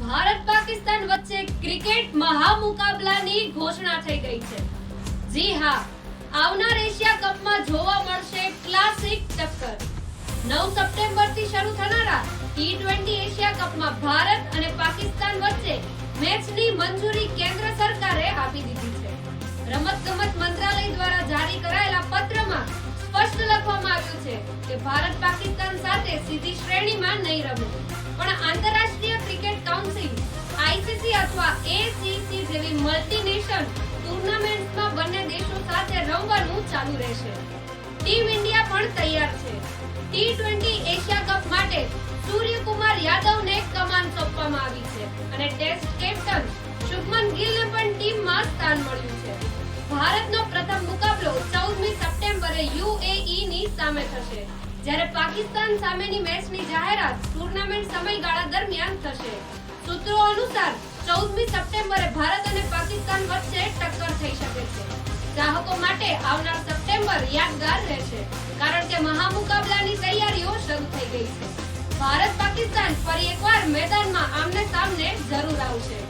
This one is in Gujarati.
ભારત પાકિસ્તાન વચ્ચે ક્રિકેટ મહામુકાબલાની ઘોષણા થઈ ગઈ છે। જી હા, આવનાર એશિયા કપમાં જોવા મળશે ક્લાસિક ટક્કર। 9 સપ્ટેમ્બરથી શરૂ થનારા ટી20 એશિયા કપમાં ભારત અને પાકિસ્તાન વચ્ચે મેચની મંજૂરી કેન્દ્ર સરકારે આપી દીધી છે। રમતગમત મંત્રાલય દ્વારા જારી કરાયેલા પત્રમાં સ્પષ્ટ લખવામાં આવ્યું છે કે ભારત પાકિસ્તાન સાથે સીધી શ્રેણીમાં નહીં રમે, પણ આંતરરાષ્ટ્રીય ક્રિકેટ કાઉન્સિલ આઈસીસી અથવા એસીસી જેવી મલ્ટીનેશનલ ટુર્નામેન્ટ્સમાં બંને દેશો સાથે રમવાનું ચાલુ રહેશે। ટીમ ઇન્ડિયા પણ તૈયાર છે। ટી20 એશિયા કપ માટે સૂર્યકુમાર યાદવને કમાન સોંપવામાં આવી છે અને ટેસ્ટ કેપ્ટન શુભમન ગિલને પણ ટીમમાં સ્થાન મળ્યું છે। ભારતનો પ્રથમ મુકાબલો 14મી સપ્ટેમ્બરે યુએઈની સામે થશે, જ્યારે પાકિસ્તાન સામેની મેચની જાહેરાત ટુર્નામેન્ટ સમયગાળા દરમિયાન થશે। સૂત્રો અનુસાર 14મી સપ્ટેમ્બરે ભારત અને પાકિસ્તાન વચ્ચે ટક્કર થઈ શકે છે। ચાહકો માટે આવનાર સપ્ટેમ્બર યાદગાર રહેશે, કારણ કે મહામુકાબલાની તૈયારીઓ શરૂ થઈ ગઈ છે। ભારત પાકિસ્તાન ફરી એકવાર મેદાનમાં આમને સામને જરૂર આવશે।